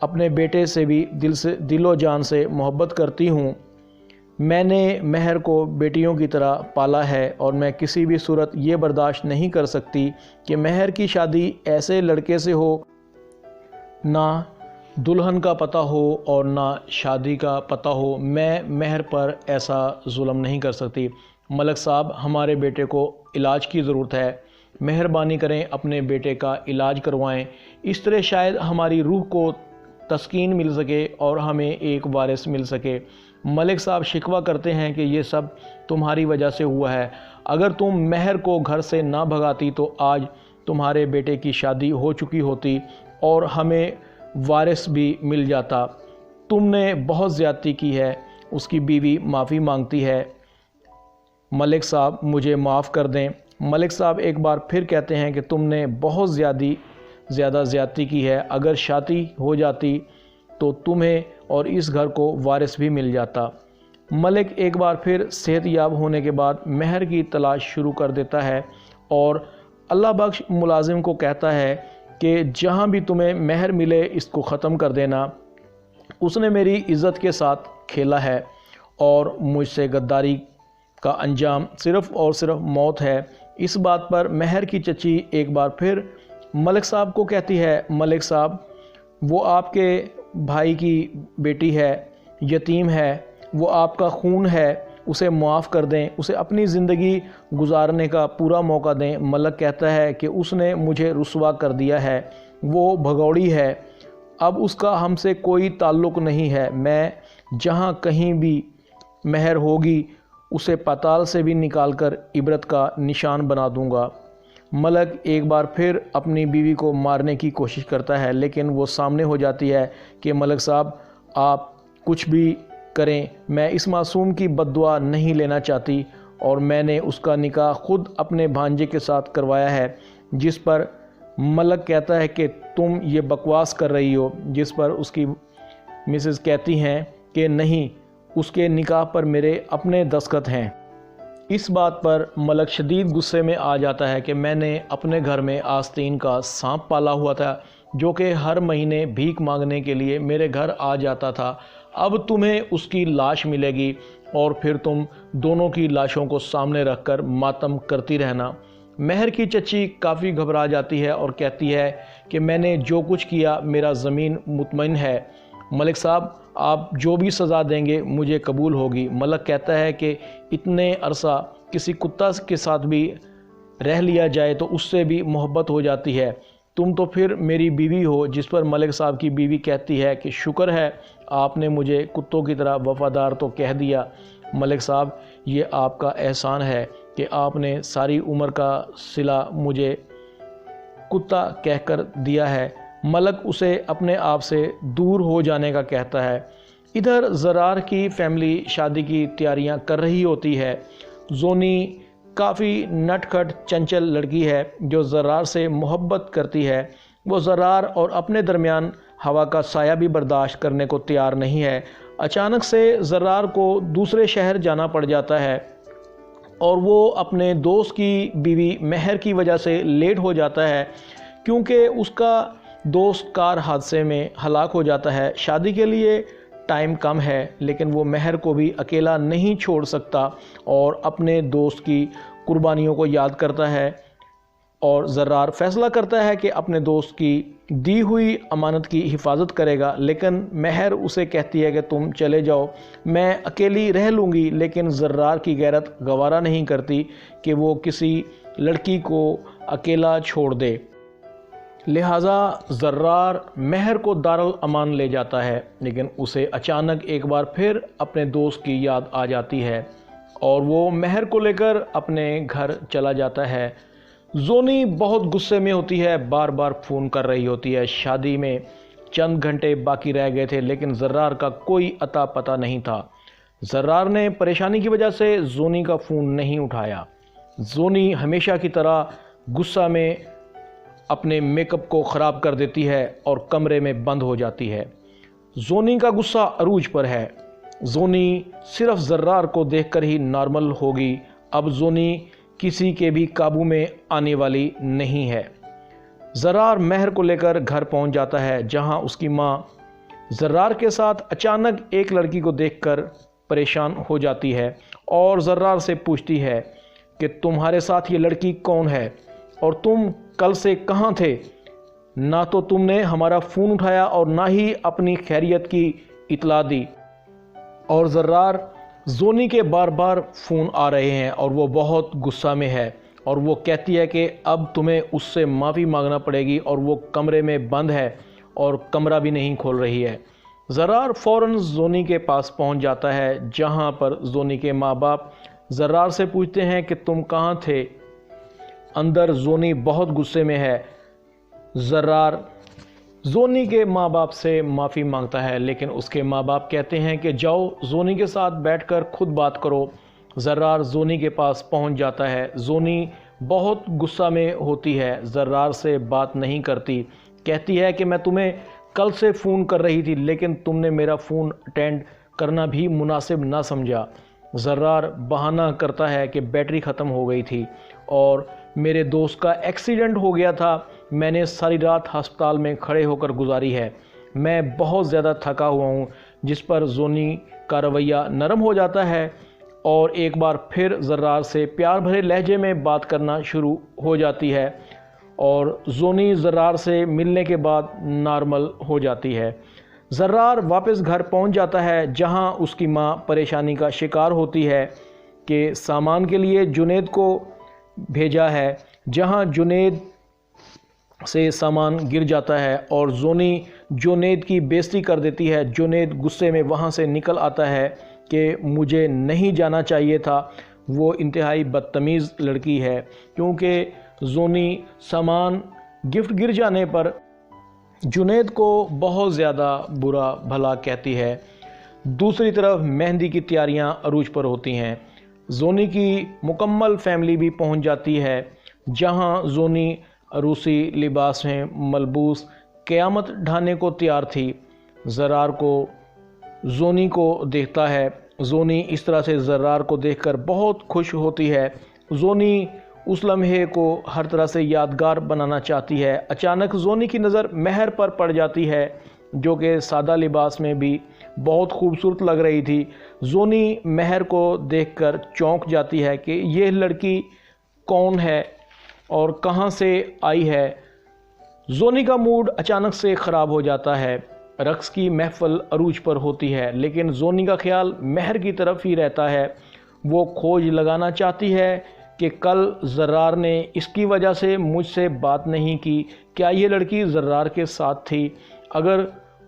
اپنے بیٹے سے بھی دل و جان سے محبت کرتی ہوں۔ میں نے مہر کو بیٹیوں کی طرح پالا ہے اور میں کسی بھی صورت یہ برداشت نہیں کر سکتی کہ مہر کی شادی ایسے لڑکے سے ہو نہ دلہن کا پتہ ہو اور نہ شادی کا پتہ ہو۔ میں مہر پر ایسا ظلم نہیں کر سکتی۔ ملک صاحب، ہمارے بیٹے کو علاج کی ضرورت ہے، مہربانی کریں اپنے بیٹے کا علاج کروائیں، اس طرح شاید ہماری روح کو تسکین مل سکے اور ہمیں ایک وارث مل سکے۔ ملک صاحب شکوہ کرتے ہیں کہ یہ سب تمہاری وجہ سے ہوا ہے، اگر تم مہر کو گھر سے نہ بھگاتی تو آج تمہارے بیٹے کی شادی ہو چکی ہوتی اور ہمیں وارث بھی مل جاتا۔ تم نے بہت زیادتی کی ہے۔ اس کی بیوی معافی مانگتی ہے۔ ملک صاحب مجھے معاف کر دیں۔ ملک صاحب ایک بار پھر کہتے ہیں کہ تم نے بہت زیادہ زیادتی کی ہے، اگر شادی ہو جاتی تو تمہیں اور اس گھر کو وارث بھی مل جاتا۔ ملک ایک بار پھر صحت یاب ہونے کے بعد مہر کی تلاش شروع کر دیتا ہے اور اللہ بخش ملازم کو کہتا ہے کہ جہاں بھی تمہیں مہر ملے اس کو ختم کر دینا، اس نے میری عزت کے ساتھ کھیلا ہے اور مجھ سے غداری کا انجام صرف اور صرف موت ہے۔ اس بات پر مہر کی چچی ایک بار پھر ملک صاحب کو کہتی ہے، ملک صاحب وہ آپ کے بھائی کی بیٹی ہے، یتیم ہے، وہ آپ کا خون ہے، اسے معاف کر دیں، اسے اپنی زندگی گزارنے کا پورا موقع دیں۔ ملک کہتا ہے کہ اس نے مجھے رسوا کر دیا ہے، وہ بھگوڑی ہے، اب اس کا ہم سے کوئی تعلق نہیں ہے، میں جہاں کہیں بھی مہر ہوگی اسے پاتال سے بھی نکال کر عبرت کا نشان بنا دوں گا۔ ملک ایک بار پھر اپنی بیوی کو مارنے کی کوشش کرتا ہے لیکن وہ سامنے ہو جاتی ہے کہ ملک صاحب آپ کچھ بھی کریں، میں اس معصوم کی بد دعا نہیں لینا چاہتی اور میں نے اس کا نکاح خود اپنے بھانجے کے ساتھ کروایا ہے۔ جس پر ملک کہتا ہے کہ تم یہ بکواس کر رہی ہو، جس پر اس کی مسز کہتی ہیں کہ نہیں، اس کے نکاح پر میرے اپنے دستخط ہیں۔ اس بات پر ملک شدید غصے میں آ جاتا ہے کہ میں نے اپنے گھر میں آستین کا سانپ پالا ہوا تھا جو کہ ہر مہینے بھیک مانگنے کے لیے میرے گھر آ جاتا تھا، اب تمہیں اس کی لاش ملے گی اور پھر تم دونوں کی لاشوں کو سامنے رکھ کر ماتم کرتی رہنا۔ مہر کی چچی کافی گھبرا جاتی ہے اور کہتی ہے کہ میں نے جو کچھ کیا میرا ضمیر مطمئن ہے، ملک صاحب آپ جو بھی سزا دیں گے مجھے قبول ہوگی۔ ملک کہتا ہے کہ اتنے عرصہ کسی کتا کے ساتھ بھی رہ لیا جائے تو اس سے بھی محبت ہو جاتی ہے، تم تو پھر میری بیوی ہو۔ جس پر ملک صاحب کی بیوی کہتی ہے کہ شکر ہے آپ نے مجھے کتوں کی طرح وفادار تو کہہ دیا۔ ملک صاحب یہ آپ کا احسان ہے کہ آپ نے ساری عمر کا صلہ مجھے کتا کہہ کر دیا ہے۔ ملک اسے اپنے آپ سے دور ہو جانے کا کہتا ہے۔ ادھر زرار کی فیملی شادی کی تیاریاں کر رہی ہوتی ہے۔ زونی کافی نٹ کھٹ چنچل لڑکی ہے جو زرار سے محبت کرتی ہے، وہ زرار اور اپنے درمیان ہوا کا سایہ بھی برداشت کرنے کو تیار نہیں ہے۔ اچانک سے زرار کو دوسرے شہر جانا پڑ جاتا ہے اور وہ اپنے دوست کی بیوی مہر کی وجہ سے لیٹ ہو جاتا ہے کیونکہ اس کا دوست کار حادثے میں ہلاک ہو جاتا ہے۔ شادی کے لیے ٹائم کم ہے لیکن وہ مہر کو بھی اکیلا نہیں چھوڑ سکتا اور اپنے دوست کی قربانیوں کو یاد کرتا ہے اور زرار فیصلہ کرتا ہے کہ اپنے دوست کی دی ہوئی امانت کی حفاظت کرے گا، لیکن مہر اسے کہتی ہے کہ تم چلے جاؤ، میں اکیلی رہ لوں گی، لیکن زرار کی غیرت گوارا نہیں کرتی کہ وہ کسی لڑکی کو اکیلا چھوڑ دے، لہٰذا زرار مہر کو دارالامان لے جاتا ہے، لیکن اسے اچانک ایک بار پھر اپنے دوست کی یاد آ جاتی ہے اور وہ مہر کو لے کر اپنے گھر چلا جاتا ہے۔ زونی بہت غصے میں ہوتی ہے، بار بار فون کر رہی ہوتی ہے۔ شادی میں چند گھنٹے باقی رہ گئے تھے لیکن زرار کا کوئی اتا پتہ نہیں تھا۔ زرار نے پریشانی کی وجہ سے زونی کا فون نہیں اٹھایا۔ زونی ہمیشہ کی طرح غصہ میں اپنے میک اپ کو خراب کر دیتی ہے اور کمرے میں بند ہو جاتی ہے۔ زونی کا غصہ عروج پر ہے۔ زونی صرف زرار کو دیکھ کر ہی نارمل ہوگی، اب زونی کسی کے بھی قابو میں آنے والی نہیں ہے۔ زرار مہر کو لے کر گھر پہنچ جاتا ہے جہاں اس کی ماں زرار کے ساتھ اچانک ایک لڑکی کو دیکھ کر پریشان ہو جاتی ہے اور زرار سے پوچھتی ہے کہ تمہارے ساتھ یہ لڑکی کون ہے اور تم کل سے کہاں تھے؟ نہ تو تم نے ہمارا فون اٹھایا اور نہ ہی اپنی خیریت کی اطلاع دی۔ اور زرار زونی کے بار بار فون آ رہے ہیں اور وہ بہت غصہ میں ہے اور وہ کہتی ہے کہ اب تمہیں اس سے معافی مانگنا پڑے گی، اور وہ کمرے میں بند ہے اور کمرہ بھی نہیں کھول رہی ہے۔ زرار فوراً زونی کے پاس پہنچ جاتا ہے، جہاں پر زونی کے ماں باپ زرار سے پوچھتے ہیں کہ تم کہاں تھے؟ اندر زونی بہت غصے میں ہے۔ زرار زونی کے ماں باپ سے معافی مانگتا ہے، لیکن اس کے ماں باپ کہتے ہیں کہ جاؤ زونی کے ساتھ بیٹھ کر خود بات کرو۔ زرار زونی کے پاس پہنچ جاتا ہے۔ زونی بہت غصہ میں ہوتی ہے، زرار سے بات نہیں کرتی، کہتی ہے کہ میں تمہیں کل سے فون کر رہی تھی لیکن تم نے میرا فون اٹینڈ کرنا بھی مناسب نہ سمجھا۔ زرار بہانہ کرتا ہے کہ بیٹری ختم ہو گئی تھی اور میرے دوست کا ایکسیڈنٹ ہو گیا تھا، میں نے ساری رات ہسپتال میں کھڑے ہو کر گزاری ہے، میں بہت زیادہ تھکا ہوا ہوں۔ جس پر زونی کا رویہ نرم ہو جاتا ہے اور ایک بار پھر زرار سے پیار بھرے لہجے میں بات کرنا شروع ہو جاتی ہے اور زونی زرار سے ملنے کے بعد نارمل ہو جاتی ہے۔ زرار واپس گھر پہنچ جاتا ہے، جہاں اس کی ماں پریشانی کا شکار ہوتی ہے کہ سامان کے لیے جنید کو بھیجا ہے، جہاں جنید سے سامان گر جاتا ہے اور زونی جنید کی بےعزتی کر دیتی ہے۔ جنید غصے میں وہاں سے نکل آتا ہے کہ مجھے نہیں جانا چاہیے تھا، وہ انتہائی بدتمیز لڑکی ہے، کیونکہ زونی سامان گفٹ گر جانے پر جنید کو بہت زیادہ برا بھلا کہتی ہے۔ دوسری طرف مہندی کی تیاریاں عروج پر ہوتی ہیں۔ زونی کی مکمل فیملی بھی پہنچ جاتی ہے، جہاں زونی عروسی لباس میں ملبوس قیامت ڈھانے کو تیار تھی۔ زرار کو زونی کو دیکھتا ہے۔ زونی اس طرح سے زرار کو دیکھ کر بہت خوش ہوتی ہے۔ زونی اس لمحے کو ہر طرح سے یادگار بنانا چاہتی ہے۔ اچانک زونی کی نظر مہر پر پڑ جاتی ہے، جو کہ سادہ لباس میں بھی بہت خوبصورت لگ رہی تھی۔ زونی مہر کو دیکھ کر چونک جاتی ہے کہ یہ لڑکی کون ہے اور کہاں سے آئی ہے۔ زونی کا موڈ اچانک سے خراب ہو جاتا ہے۔ رقص کی محفل عروج پر ہوتی ہے، لیکن زونی کا خیال مہر کی طرف ہی رہتا ہے۔ وہ کھوج لگانا چاہتی ہے کہ کل زرار نے اس کی وجہ سے مجھ سے بات نہیں کی، کیا یہ لڑکی زرار کے ساتھ تھی؟ اگر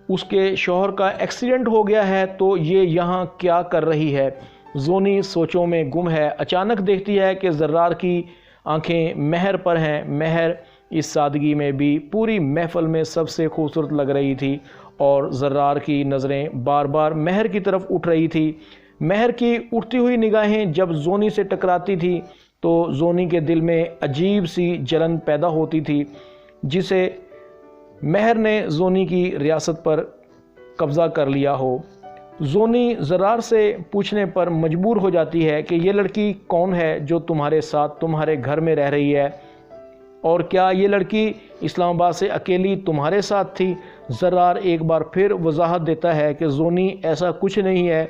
اس کے شوہر کا ایکسیڈنٹ ہو گیا ہے تو یہ یہاں کیا کر رہی ہے؟ زونی سوچوں میں گم ہے۔ اچانک دیکھتی ہے کہ زرار کی آنکھیں مہر پر ہیں۔ مہر اس سادگی میں بھی پوری محفل میں سب سے خوبصورت لگ رہی تھی اور زرار کی نظریں بار بار مہر کی طرف اٹھ رہی تھی۔ مہر کی اٹھتی ہوئی نگاہیں جب زونی سے ٹکراتی تھی تو زونی کے دل میں عجیب سی جلن پیدا ہوتی تھی، جسے مہر نے زونی کی ریاست پر قبضہ کر لیا ہو۔ زونی زرار سے پوچھنے پر مجبور ہو جاتی ہے کہ یہ لڑکی کون ہے جو تمہارے ساتھ تمہارے گھر میں رہ رہی ہے، اور کیا یہ لڑکی اسلام آباد سے اکیلی تمہارے ساتھ تھی؟ زرار ایک بار پھر وضاحت دیتا ہے کہ زونی ایسا کچھ نہیں ہے،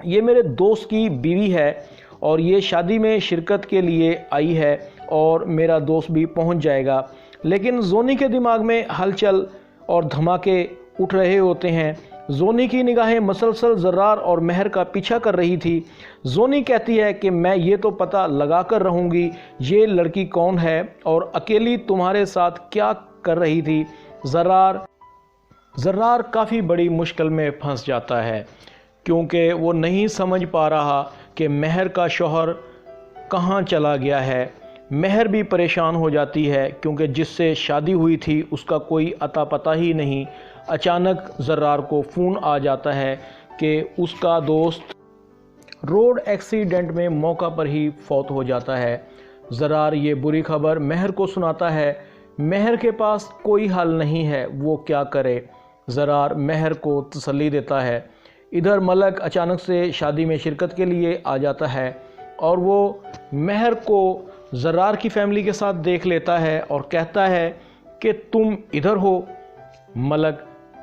یہ میرے دوست کی بیوی ہے اور یہ شادی میں شرکت کے لیے آئی ہے اور میرا دوست بھی پہنچ جائے گا۔ لیکن زونی کے دماغ میں ہلچل اور دھماکے اٹھ رہے ہوتے ہیں۔ زونی کی نگاہیں مسلسل زرار اور مہر کا پیچھا کر رہی تھی۔ زونی کہتی ہے کہ میں یہ تو پتہ لگا کر رہوں گی یہ لڑکی کون ہے اور اکیلی تمہارے ساتھ کیا کر رہی تھی۔ زرار کافی بڑی مشکل میں پھنس جاتا ہے، کیونکہ وہ نہیں سمجھ پا رہا کہ مہر کا شوہر کہاں چلا گیا ہے۔ مہر بھی پریشان ہو جاتی ہے، کیونکہ جس سے شادی ہوئی تھی اس کا کوئی اتا پتہ ہی نہیں۔ اچانک زرار کو فون آ جاتا ہے کہ اس کا دوست روڈ ایکسیڈنٹ میں موقع پر ہی فوت ہو جاتا ہے۔ زرار یہ بری خبر مہر کو سناتا ہے۔ مہر کے پاس کوئی حل نہیں ہے، وہ کیا کرے؟ زرار مہر کو تسلی دیتا ہے۔ ادھر ملک اچانک سے شادی میں شرکت کے لیے آ جاتا ہے اور وہ مہر کو زرار کی فیملی کے ساتھ دیکھ لیتا ہے اور کہتا ہے کہ تم ادھر ہو۔ ملک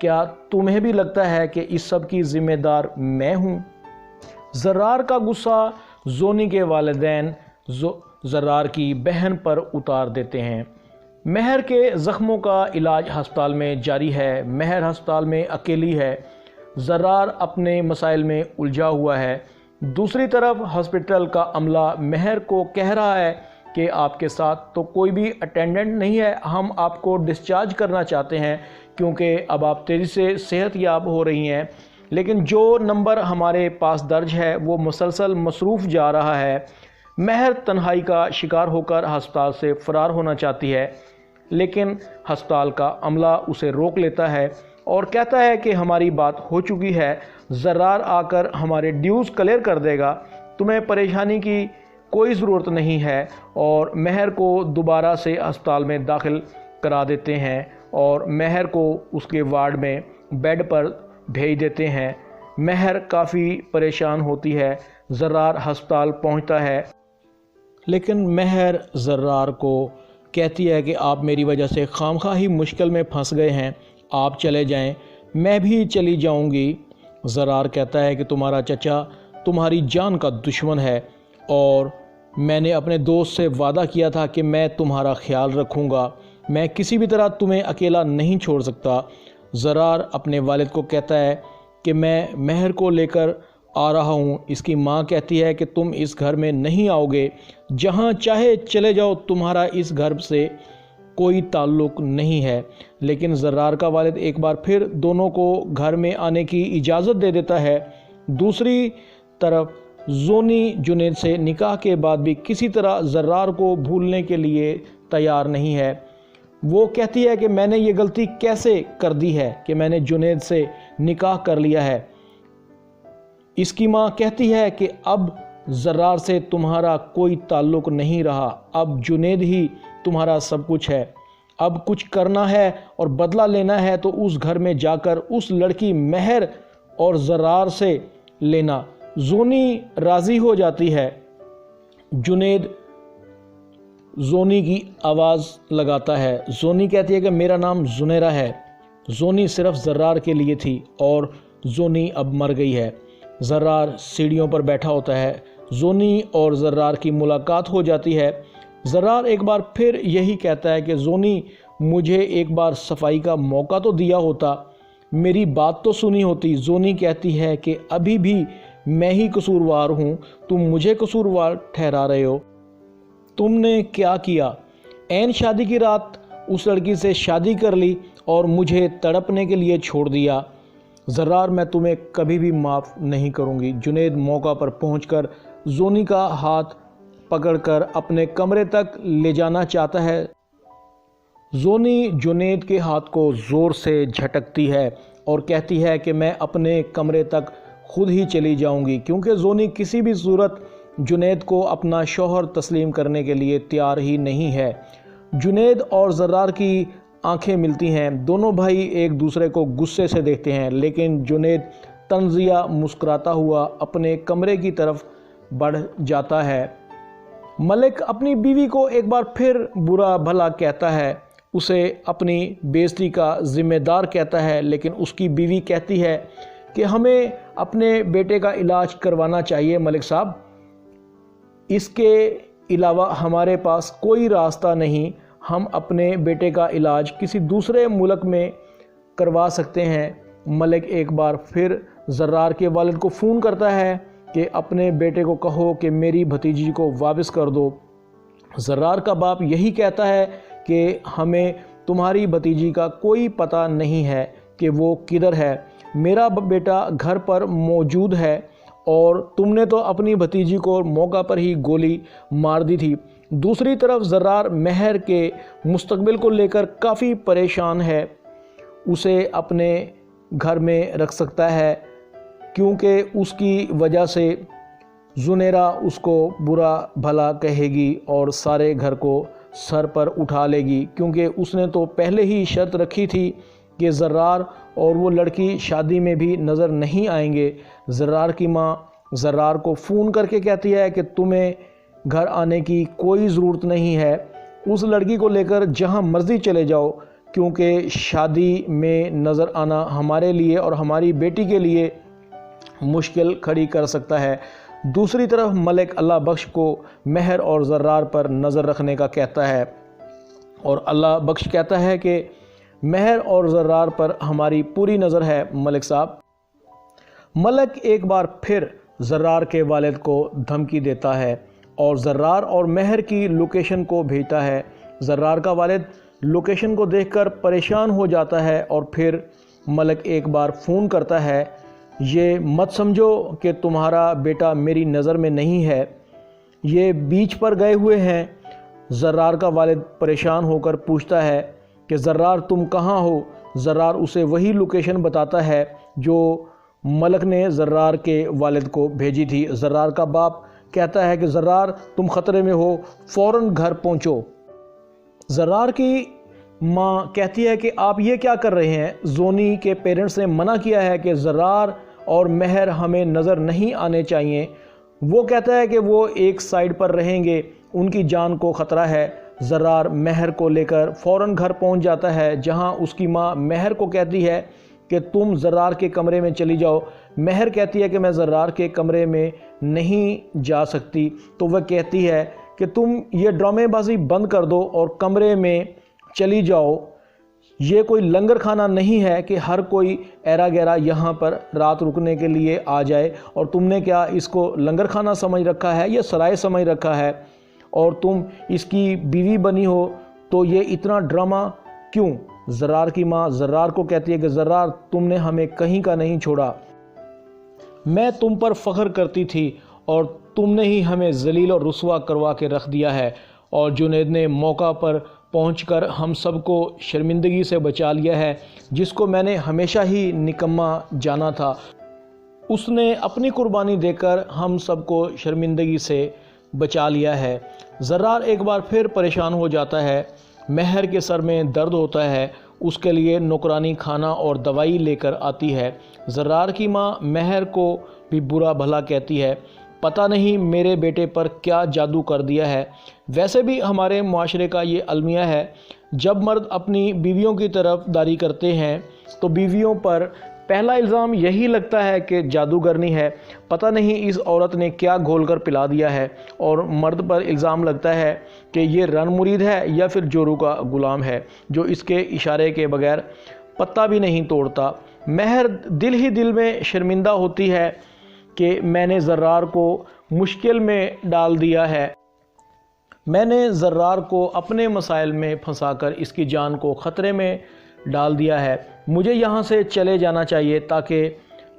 کیا تمہیں بھی لگتا ہے کہ اس سب کی ذمہ دار میں ہوں؟ زرار کا غصہ زونی کے والدین زرار کی بہن پر اتار دیتے ہیں۔ مہر کے زخموں کا علاج ہسپتال میں جاری ہے۔ مہر ہسپتال میں اکیلی ہے، زرار اپنے مسائل میں الجھا ہوا ہے۔ دوسری طرف ہسپتال کا عملہ مہر کو کہہ رہا ہے کہ آپ کے ساتھ تو کوئی بھی اٹینڈنٹ نہیں ہے، ہم آپ کو ڈسچارج کرنا چاہتے ہیں کیونکہ اب آپ تیزی سے صحت یاب ہو رہی ہیں، لیکن جو نمبر ہمارے پاس درج ہے وہ مسلسل مصروف جا رہا ہے۔ مہر تنہائی کا شکار ہو کر ہسپتال سے فرار ہونا چاہتی ہے، لیکن ہسپتال کا عملہ اسے روک لیتا ہے اور کہتا ہے کہ ہماری بات ہو چکی ہے، زرار آ کر ہمارے ڈیوز کلیئر کر دے گا، تمہیں پریشانی کی کوئی ضرورت نہیں ہے، اور مہر کو دوبارہ سے ہسپتال میں داخل کرا دیتے ہیں اور مہر کو اس کے وارڈ میں بیڈ پر بھیج دیتے ہیں۔ مہر کافی پریشان ہوتی ہے۔ زرار ہسپتال پہنچتا ہے، لیکن مہر زرار کو کہتی ہے کہ آپ میری وجہ سے خواہ ہی مشکل میں پھنس گئے ہیں، آپ چلے جائیں، میں بھی چلی جاؤں گی۔ زرار کہتا ہے کہ تمہارا چچا تمہاری جان کا دشمن ہے اور میں نے اپنے دوست سے وعدہ کیا تھا کہ میں تمہارا خیال رکھوں گا، میں کسی بھی طرح تمہیں اکیلا نہیں چھوڑ سکتا۔ زرار اپنے والد کو کہتا ہے کہ میں مہر کو لے کر آ رہا ہوں۔ اس کی ماں کہتی ہے کہ تم اس گھر میں نہیں آؤ گے، جہاں چاہے چلے جاؤ، تمہارا اس گھر سے کوئی تعلق نہیں ہے۔ لیکن زرار کا والد ایک بار پھر دونوں کو گھر میں آنے کی اجازت دے دیتا ہے۔ دوسری طرف زونی جنید سے نکاح کے بعد بھی کسی طرح زرار کو بھولنے کے لیے تیار نہیں ہے۔ وہ کہتی ہے کہ میں نے یہ غلطی کیسے کر دی ہے کہ میں نے جنید سے نکاح کر لیا ہے۔ اس کی ماں کہتی ہے کہ اب زرار سے تمہارا کوئی تعلق نہیں رہا، اب جنید ہی تمہارا سب کچھ ہے، اب کچھ کرنا ہے اور بدلہ لینا ہے تو اس گھر میں جا کر اس لڑکی مہر اور زرار سے لینا۔ زونی راضی ہو جاتی ہے۔ جنید زونی کی آواز لگاتا ہے۔ زونی کہتی ہے کہ میرا نام زنیرہ ہے۔ زونی صرف زرار کے لیے تھی اور زونی اب مر گئی ہے۔ زرار سیڑھیوں پر بیٹھا ہوتا ہے۔ زونی اور زرار کی ملاقات ہو جاتی ہے۔ زرار ایک بار پھر یہی کہتا ہے کہ زونی مجھے ایک بار صفائی کا موقع تو دیا ہوتا، میری بات تو سنی ہوتی۔ زونی کہتی ہے کہ ابھی بھی میں ہی قصوروار ہوں، تم مجھے قصوروار ٹھہرا رہے ہو۔ تم نے کیا کیا؟ عین شادی کی رات اس لڑکی سے شادی کر لی اور مجھے تڑپنے کے لیے چھوڑ دیا۔ زرار میں تمہیں کبھی بھی معاف نہیں کروں گی۔ جنید موقع پر پہنچ کر زونی کا ہاتھ پکڑ کر اپنے کمرے تک لے جانا چاہتا ہے۔ زونی جنید کے ہاتھ کو زور سے جھٹکتی ہے اور کہتی ہے کہ میں اپنے کمرے تک خود ہی چلی جاؤں گی، کیونکہ زونی کسی بھی صورت جنید کو اپنا شوہر تسلیم کرنے کے لیے تیار ہی نہیں ہے۔ جنید اور زرار کی آنکھیں ملتی ہیں، دونوں بھائی ایک دوسرے کو غصے سے دیکھتے ہیں، لیکن جنید طنزیہ مسکراتا ہوا اپنے کمرے کی طرف بڑھ جاتا ہے۔ ملک اپنی بیوی کو ایک بار پھر برا بھلا کہتا ہے، اسے اپنی بےعزتی کا ذمہ دار کہتا ہے، لیکن اس کی بیوی کہتی ہے کہ ہمیں اپنے بیٹے کا علاج کروانا چاہیے ملک صاحب، اس کے علاوہ ہمارے پاس کوئی راستہ نہیں، ہم اپنے بیٹے کا علاج کسی دوسرے ملک میں کروا سکتے ہیں۔ ملک ایک بار پھر زرار کے والد کو فون کرتا ہے کہ اپنے بیٹے کو کہو کہ میری بھتیجی کو واپس کر دو۔ زرار کا باپ یہی کہتا ہے کہ ہمیں تمہاری بھتیجی کا کوئی پتہ نہیں ہے کہ وہ کدھر ہے، میرا بیٹا گھر پر موجود ہے اور تم نے تو اپنی بھتیجی کو موقع پر ہی گولی مار دی تھی۔ دوسری طرف زرار مہر کے مستقبل کو لے کر کافی پریشان ہے، اسے اپنے گھر میں رکھ سکتا ہے کیونکہ اس کی وجہ سے زنیرہ اس کو برا بھلا کہے گی اور سارے گھر کو سر پر اٹھا لے گی، کیونکہ اس نے تو پہلے ہی شرط رکھی تھی کہ زرار اور وہ لڑکی شادی میں بھی نظر نہیں آئیں گے۔ زرار کی ماں زرار کو فون کر کے کہتی ہے کہ تمہیں گھر آنے کی کوئی ضرورت نہیں ہے، اس لڑکی کو لے کر جہاں مرضی چلے جاؤ، کیونکہ شادی میں نظر آنا ہمارے لیے اور ہماری بیٹی کے لیے مشکل کھڑی کر سکتا ہے۔ دوسری طرف ملک اللہ بخش کو مہر اور زرار پر نظر رکھنے کا کہتا ہے، اور اللہ بخش کہتا ہے کہ مہر اور زرار پر ہماری پوری نظر ہے ملک صاحب۔ ملک ایک بار پھر زرار کے والد کو دھمکی دیتا ہے اور زرار اور مہر کی لوکیشن کو بھیجتا ہے۔ زرار کا والد لوکیشن کو دیکھ کر پریشان ہو جاتا ہے اور پھر ملک ایک بار فون کرتا ہے، یہ مت سمجھو کہ تمہارا بیٹا میری نظر میں نہیں ہے، یہ بیچ پر گئے ہوئے ہیں۔ زرار کا والد پریشان ہو کر پوچھتا ہے کہ زرار تم کہاں ہو؟ زرار اسے وہی لوکیشن بتاتا ہے جو ملک نے زرار کے والد کو بھیجی تھی۔ زرار کا باپ کہتا ہے کہ زرار تم خطرے میں ہو، فوراً گھر پہنچو۔ زرار کی ماں کہتی ہے کہ آپ یہ کیا کر رہے ہیں؟ زونی کے پیرنٹس نے منع کیا ہے کہ زرار اور مہر ہمیں نظر نہیں آنے چاہیے۔ وہ کہتا ہے کہ وہ ایک سائیڈ پر رہیں گے، ان کی جان کو خطرہ ہے۔ زرار مہر کو لے کر فوراً گھر پہنچ جاتا ہے، جہاں اس کی ماں مہر کو کہتی ہے کہ تم زرار کے کمرے میں چلی جاؤ۔ مہر کہتی ہے کہ میں زرار کے کمرے میں نہیں جا سکتی، تو وہ کہتی ہے کہ تم یہ ڈرامے بازی بند کر دو اور کمرے میں چلی جاؤ، یہ کوئی لنگر کھانہ نہیں ہے کہ ہر کوئی ایرا گیرا یہاں پر رات رکنے کے لیے آ جائے، اور تم نے کیا اس کو لنگر کھانہ سمجھ رکھا ہے یا سرائے سمجھ رکھا ہے، اور تم اس کی بیوی بنی ہو تو یہ اتنا ڈرامہ کیوں؟ زرار کی ماں زرار کو کہتی ہے کہ زرار تم نے ہمیں کہیں کا نہیں چھوڑا، میں تم پر فخر کرتی تھی اور تم نے ہی ہمیں ذلیل اور رسوا کروا کے رکھ دیا ہے، اور جنید نے موقع پر پہنچ کر ہم سب کو شرمندگی سے بچا لیا ہے، جس کو میں نے ہمیشہ ہی نکما جانا تھا، اس نے اپنی قربانی دے کر ہم سب کو شرمندگی سے بچا لیا ہے۔ زرار ایک بار پھر پریشان ہو جاتا ہے، مہر کے سر میں درد ہوتا ہے، اس کے لیے نوکرانی کھانا اور دوائی لے کر آتی ہے۔ زرار کی ماں مہر کو بھی برا بھلا کہتی ہے، پتہ نہیں میرے بیٹے پر کیا جادو کر دیا ہے۔ ویسے بھی ہمارے معاشرے کا یہ المیہ ہے، جب مرد اپنی بیویوں کی طرف داری کرتے ہیں تو بیویوں پر پہلا الزام یہی لگتا ہے کہ جادوگرنی ہے، پتہ نہیں اس عورت نے کیا گھول کر پلا دیا ہے، اور مرد پر الزام لگتا ہے کہ یہ رن مرید ہے یا پھر جورو کا غلام ہے جو اس کے اشارے کے بغیر پتہ بھی نہیں توڑتا۔ مہر دل ہی دل میں شرمندہ ہوتی ہے کہ میں نے زرار کو مشکل میں ڈال دیا ہے، میں نے زرار کو اپنے مسائل میں پھنسا کر اس کی جان کو خطرے میں ڈال دیا ہے، مجھے یہاں سے چلے جانا چاہیے تاکہ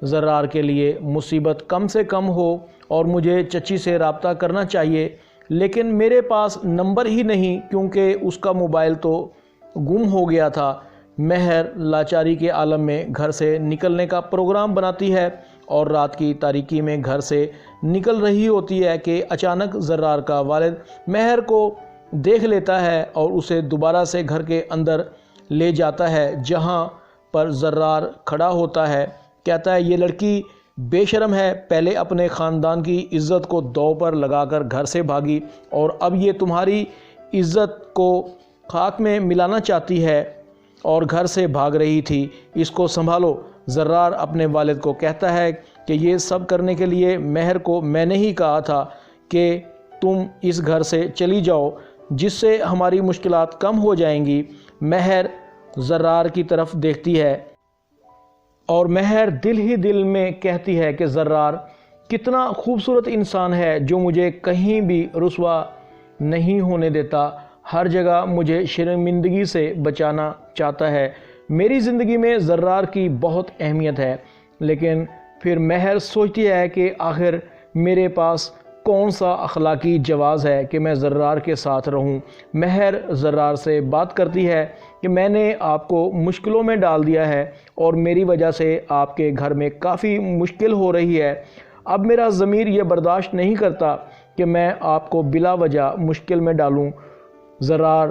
زرار کے لیے مصیبت کم سے کم ہو، اور مجھے چچی سے رابطہ کرنا چاہیے، لیکن میرے پاس نمبر ہی نہیں کیونکہ اس کا موبائل تو گم ہو گیا تھا۔ مہر لاچاری کے عالم میں گھر سے نکلنے کا پروگرام بناتی ہے اور رات کی تاریکی میں گھر سے نکل رہی ہوتی ہے کہ اچانک زرار کا والد مہر کو دیکھ لیتا ہے اور اسے دوبارہ سے گھر کے اندر لے جاتا ہے، جہاں پر زرار کھڑا ہوتا ہے، کہتا ہے یہ لڑکی بے شرم ہے، پہلے اپنے خاندان کی عزت کو دو پر لگا کر گھر سے بھاگی اور اب یہ تمہاری عزت کو خاک میں ملانا چاہتی ہے اور گھر سے بھاگ رہی تھی، اس کو سنبھالو۔ زرار اپنے والد کو کہتا ہے کہ یہ سب کرنے کے لیے مہر کو میں نے ہی کہا تھا کہ تم اس گھر سے چلی جاؤ، جس سے ہماری مشکلات کم ہو جائیں گی۔ مہر زرار کی طرف دیکھتی ہے اور مہر دل ہی دل میں کہتی ہے کہ زرار کتنا خوبصورت انسان ہے جو مجھے کہیں بھی رسوا نہیں ہونے دیتا، ہر جگہ مجھے شرمندگی سے بچانا چاہتا ہے۔ میری زندگی میں زرار کی بہت اہمیت ہے، لیکن پھر مہر سوچتی ہے کہ آخر میرے پاس کون سا اخلاقی جواز ہے کہ میں زرار کے ساتھ رہوں۔ مہر زرار سے بات کرتی ہے کہ میں نے آپ کو مشکلوں میں ڈال دیا ہے اور میری وجہ سے آپ کے گھر میں کافی مشکل ہو رہی ہے، اب میرا ضمیر یہ برداشت نہیں کرتا کہ میں آپ کو بلا وجہ مشکل میں ڈالوں۔ زرار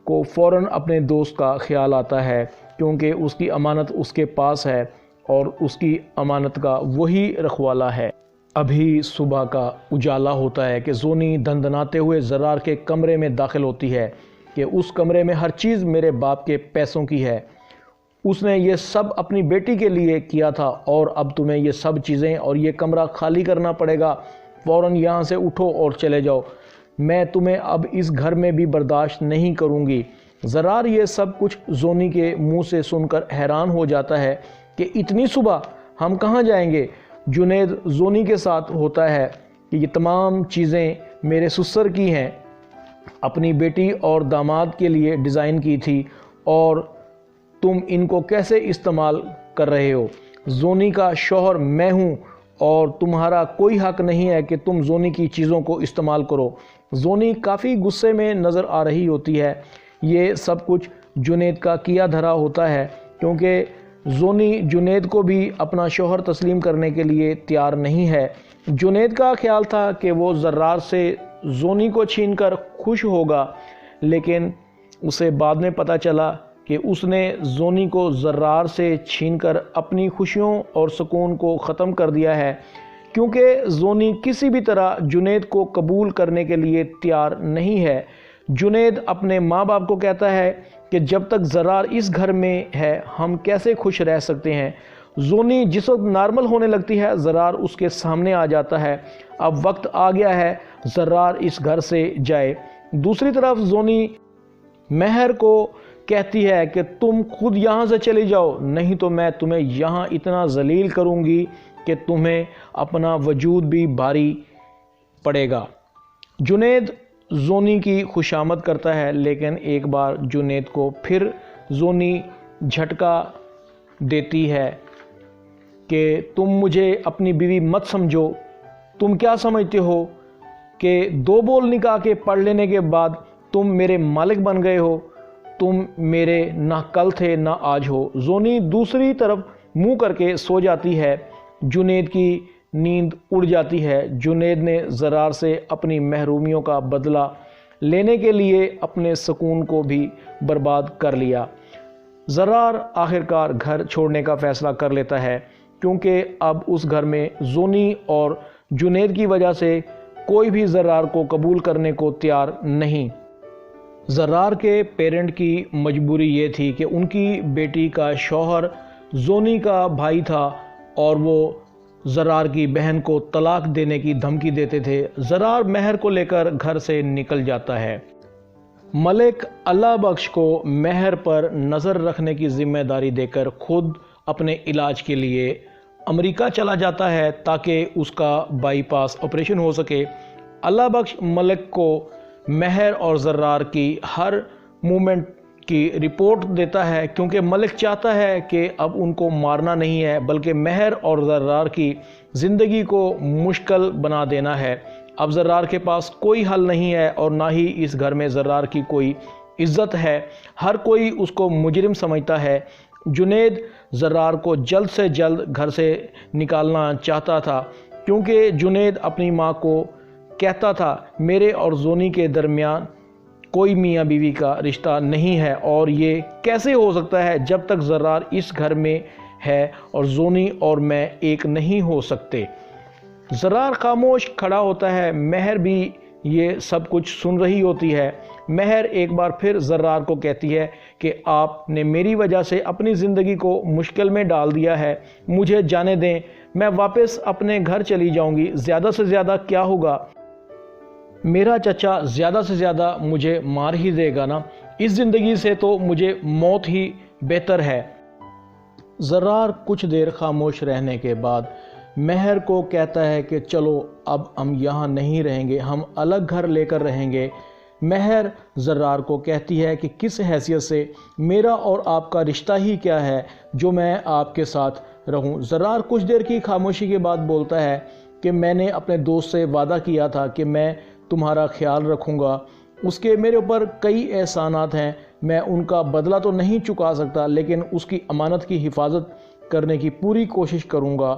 کو فوراً اپنے دوست کا خیال آتا ہے کیونکہ اس کی امانت اس کے پاس ہے اور اس کی امانت کا وہی رکھوالا ہے۔ ابھی صبح کا اجالا ہوتا ہے کہ زونی دندناتے ہوئے زرار کے کمرے میں داخل ہوتی ہے۔ کہ اس کمرے میں ہر چیز میرے باپ کے پیسوں کی ہے، اس نے یہ سب اپنی بیٹی کے لیے کیا تھا، اور اب تمہیں یہ سب چیزیں اور یہ کمرہ خالی کرنا پڑے گا، فوراً یہاں سے اٹھو اور چلے جاؤ، میں تمہیں اب اس گھر میں بھی برداشت نہیں کروں گی۔ زرار یہ سب کچھ زونی کے منہ سے سن کر حیران ہو جاتا ہے کہ اتنی صبح ہم کہاں جائیں گے؟ جنید زونی کے ساتھ ہوتا ہے کہ یہ تمام چیزیں میرے سسر کی ہیں، اپنی بیٹی اور داماد کے لیے ڈیزائن کی تھی، اور تم ان کو کیسے استعمال کر رہے ہو؟ زونی کا شوہر میں ہوں اور تمہارا کوئی حق نہیں ہے کہ تم زونی کی چیزوں کو استعمال کرو۔ زونی کافی غصے میں نظر آ رہی ہوتی ہے۔ یہ سب کچھ جنید کا کیا دھرا ہوتا ہے، کیونکہ زونی جنید کو بھی اپنا شوہر تسلیم کرنے کے لیے تیار نہیں ہے۔ جنید کا خیال تھا کہ وہ زرار سے زونی کو چھین کر خوش ہوگا، لیکن اسے بعد میں پتہ چلا کہ اس نے زونی کو زرار سے چھین کر اپنی خوشیوں اور سکون کو ختم کر دیا ہے، کیونکہ زونی کسی بھی طرح جنید کو قبول کرنے کے لیے تیار نہیں ہے۔ جنید اپنے ماں باپ کو کہتا ہے کہ جب تک زرار اس گھر میں ہے ہم کیسے خوش رہ سکتے ہیں۔ زونی جس وقت نارمل ہونے لگتی ہے، زرار اس کے سامنے آ جاتا ہے۔ اب وقت آ گیا ہے زرار اس گھر سے جائے۔ دوسری طرف زونی مہر کو کہتی ہے کہ تم خود یہاں سے چلی جاؤ، نہیں تو میں تمہیں یہاں اتنا ذلیل کروں گی کہ تمہیں اپنا وجود بھی بھاری پڑے گا۔ جنید زونی کی خوشامد کرتا ہے، لیکن ایک بار جنید کو پھر زونی جھٹکا دیتی ہے کہ تم مجھے اپنی بیوی مت سمجھو۔ تم کیا سمجھتے ہو کہ 2 بول نکاح کے پڑھ لینے کے بعد تم میرے مالک بن گئے ہو؟ تم میرے نہ کل تھے نہ آج ہو۔ زونی دوسری طرف منہ کر کے سو جاتی ہے۔ جنید کی نیند اڑ جاتی ہے۔ جنید نے زرار سے اپنی محرومیوں کا بدلہ لینے کے لیے اپنے سکون کو بھی برباد کر لیا۔ زرار آخرکار گھر چھوڑنے کا فیصلہ کر لیتا ہے، کیونکہ اب اس گھر میں زونی اور جنید کی وجہ سے کوئی بھی زرار کو قبول کرنے کو تیار نہیں۔ زرار کے پیرنٹ کی مجبوری یہ تھی کہ ان کی بیٹی کا شوہر زونی کا بھائی تھا، اور وہ زرار کی بہن کو طلاق دینے کی دھمکی دیتے تھے۔ زرار مہر کو لے کر گھر سے نکل جاتا ہے۔ ملک اللہ بخش کو مہر پر نظر رکھنے کی ذمہ داری دے کر خود اپنے علاج کے لیے امریکہ چلا جاتا ہے تاکہ اس کا بائی پاس آپریشن ہو سکے۔ اللہ بخش ملک کو مہر اور زرار کی ہر مومنٹ کی رپورٹ دیتا ہے، کیونکہ ملک چاہتا ہے کہ اب ان کو مارنا نہیں ہے بلکہ مہر اور زرار کی زندگی کو مشکل بنا دینا ہے۔ اب زرار کے پاس کوئی حل نہیں ہے، اور نہ ہی اس گھر میں زرار کی کوئی عزت ہے۔ ہر کوئی اس کو مجرم سمجھتا ہے۔ جنید زرار کو جلد سے جلد گھر سے نکالنا چاہتا تھا، کیونکہ جنید اپنی ماں کو کہتا تھا میرے اور زونی کے درمیان کوئی میاں بیوی کا رشتہ نہیں ہے، اور یہ کیسے ہو سکتا ہے جب تک زرار اس گھر میں ہے اور زونی اور میں ایک نہیں ہو سکتے۔ زرار خاموش کھڑا ہوتا ہے۔ مہر بھی یہ سب کچھ سن رہی ہوتی ہے۔ مہر ایک بار پھر زرار کو کہتی ہے کہ آپ نے میری وجہ سے اپنی زندگی کو مشکل میں ڈال دیا ہے، مجھے جانے دیں، میں واپس اپنے گھر چلی جاؤں گی۔ زیادہ سے زیادہ کیا ہوگا؟ میرا چچا زیادہ سے زیادہ مجھے مار ہی دے گا نا، اس زندگی سے تو مجھے موت ہی بہتر ہے۔ زرار کچھ دیر خاموش رہنے کے بعد مہر کو کہتا ہے کہ چلو اب ہم یہاں نہیں رہیں گے، ہم الگ گھر لے کر رہیں گے۔ مہر زرار کو کہتی ہے کہ کس حیثیت سے؟ میرا اور آپ کا رشتہ ہی کیا ہے جو میں آپ کے ساتھ رہوں؟ زرار کچھ دیر کی خاموشی کے بعد بولتا ہے کہ میں نے اپنے دوست سے وعدہ کیا تھا کہ میں تمہارا خیال رکھوں گا، اس کے میرے اوپر کئی احسانات ہیں، میں ان کا بدلہ تو نہیں چکا سکتا، لیکن اس کی امانت کی حفاظت کرنے کی پوری کوشش کروں گا۔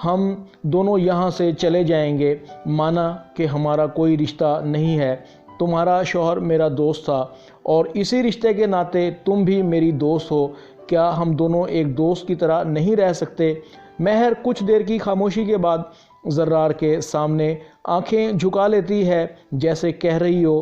ہم دونوں یہاں سے چلے جائیں گے، مانا کہ ہمارا کوئی رشتہ نہیں ہے، تمہارا شوہر میرا دوست تھا اور اسی رشتے کے ناطے تم بھی میری دوست ہو، کیا ہم دونوں ایک دوست کی طرح نہیں رہ سکتے؟ مہر کچھ دیر کی خاموشی کے بعد زرار کے سامنے آنکھیں جھکا لیتی ہے، جیسے کہہ رہی ہو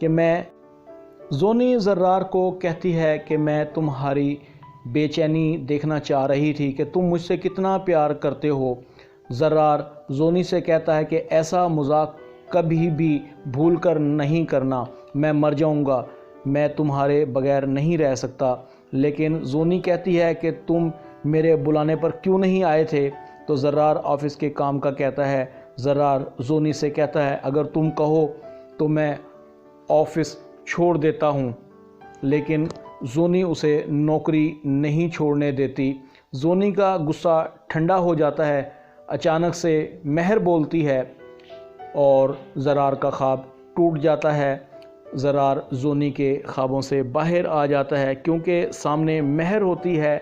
کہ میں زونی زرار کو کہتی ہے کہ میں تمہاری بے چینی دیکھنا چاہ رہی تھی کہ تم مجھ سے کتنا پیار کرتے ہو۔ زرار زونی سے کہتا ہے کہ ایسا مذاق کبھی بھی بھول کر نہیں کرنا، میں مر جاؤں گا، میں تمہارے بغیر نہیں رہ سکتا۔ لیکن زونی کہتی ہے کہ تم میرے بلانے پر کیوں نہیں آئے تھے؟ تو زرار آفس کے کام کا کہتا ہے۔ زرار زونی سے کہتا ہے اگر تم کہو تو میں آفس چھوڑ دیتا ہوں، لیکن زونی اسے نوکری نہیں چھوڑنے دیتی۔ زونی کا غصہ ٹھنڈا ہو جاتا ہے۔ اچانک سے مہر بولتی ہے اور زرار کا خواب ٹوٹ جاتا ہے۔ زرار زونی کے خوابوں سے باہر آ جاتا ہے کیونکہ سامنے مہر ہوتی ہے۔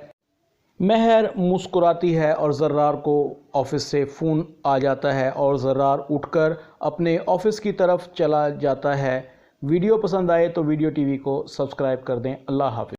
مہر مسکراتی ہے اور زرار کو آفس سے فون آ جاتا ہے اور زرار اٹھ کر اپنے آفس کی طرف چلا جاتا ہے۔ ویڈیو پسند آئے تو ویڈیو ٹی وی کو سبسکرائب کر دیں۔ اللہ حافظ۔